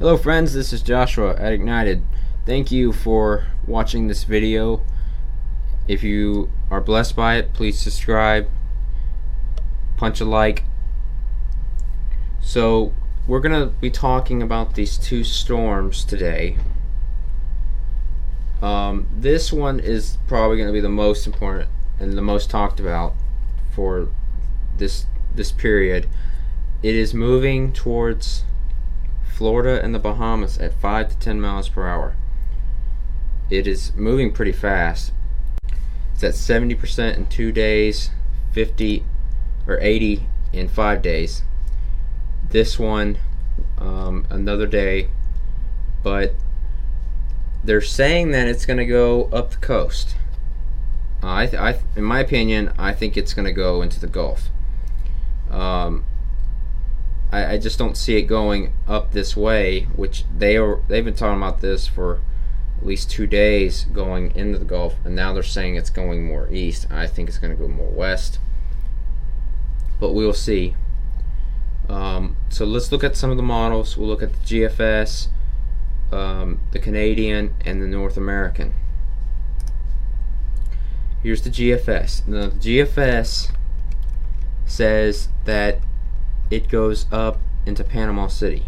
Hello friends, this is Joshua at Ignited. Thank you for watching this video. If you are blessed by it, please subscribe, punch a like. So we're going to be talking about these two storms today. This one is probably going to be the most important and the most talked about for this period. It is moving towards Florida and the Bahamas at 5 to 10 miles per hour. It is moving pretty fast. It's at 70% in 2 days, 50 or 80 in 5 days. This one, another day, but they're saying that it's going to go up the coast. In my opinion, I think it's going to go into the Gulf. I just don't see it going up this way, which they've been talking about this for at least 2 days, going into the Gulf, and now they're saying it's going more east. I think it's going to go more west, but we'll see. So let's look at some of the models. We'll look at the GFS, the Canadian, and the North American. Here's the GFS. Now the GFS says that it goes up into Panama City,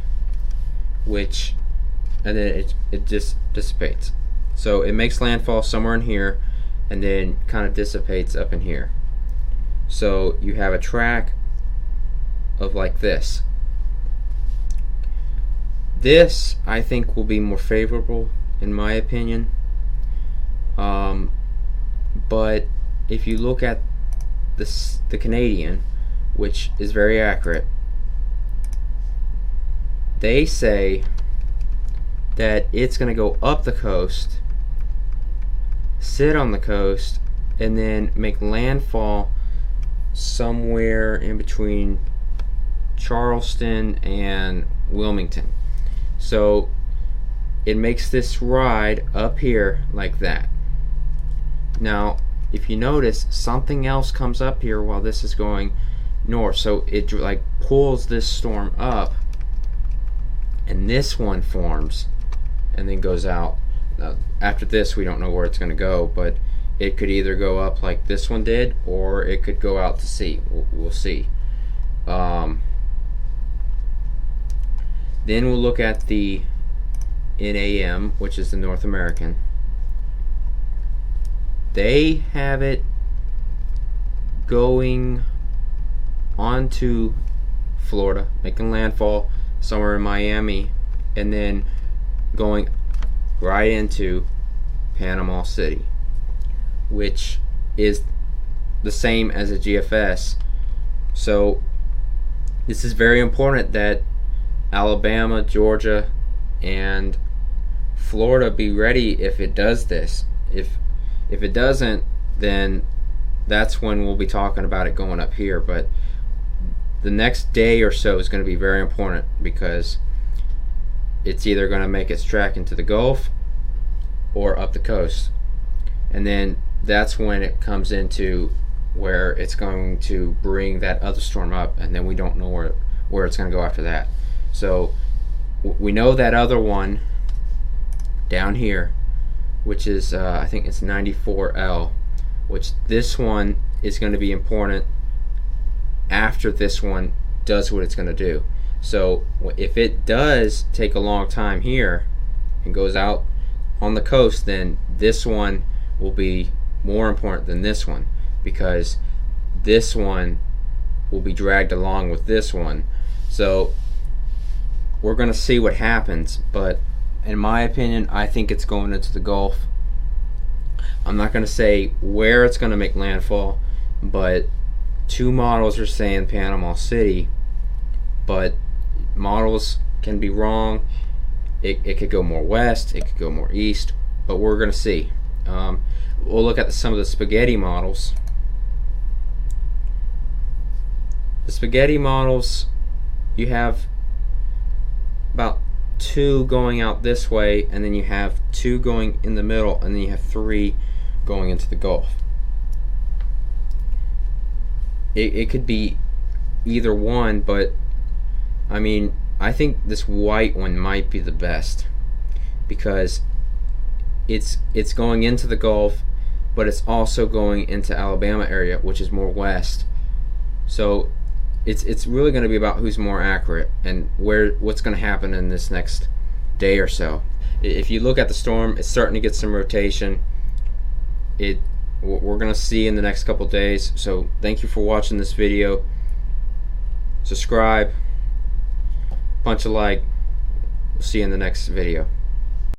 and then it just dissipates. So it makes landfall somewhere in here and then kind of dissipates up in here. So you have a track of like this. This, I think, will be more favorable in my opinion. But if you look at the Canadian, which is very accurate, they say that it's going to go up the coast, sit on the coast, and then make landfall somewhere in between Charleston and Wilmington. So it makes this ride up here like that. Now if you notice, something else comes up here while this is going north, so it like pulls this storm up, and this one forms and then goes out. Now, after this we don't know where it's going to go, but it could either go up like this one did, or it could go out to sea. We'll see. Then we'll look at the NAM, which is the North American. They have it going onto Florida, making landfall somewhere in Miami, and then going right into Panama City, which is the same as a GFS. So this is very important that Alabama, Georgia, and Florida be ready if it does this. If it doesn't, then that's when we'll be talking about it going up here. But the next day or so is going to be very important, because it's either going to make its track into the Gulf or up the coast, and then that's when it comes into where it's going to bring that other storm up, and then we don't know where it's going to go after that. So we know that other one down here, which is I think it's 94L, which this one is going to be important after this one does what it's going to do. So if it does take a long time here and goes out on the coast, then this one will be more important than this one, because this one will be dragged along with this one. So we're going to see what happens, but in my opinion, I think it's going into the Gulf. I'm not going to say where it's going to make landfall, but two models are saying Panama City, but models can be wrong. It could go more west, it could go more east, but we're going to see. We'll look at some of the spaghetti models. The spaghetti models, you have about two going out this way, and then you have two going in the middle, and then you have three going into the Gulf. It could be either one, but I mean, I think this white one might be the best because it's going into the Gulf, but it's also going into Alabama area, which is more west. So it's really going to be about who's more accurate and what's going to happen in this next day or so. If you look at the storm, it's starting to get some rotation. We're going to see in the next couple days. So thank you for watching this video. Subscribe, punch a like. We'll see you in the next video.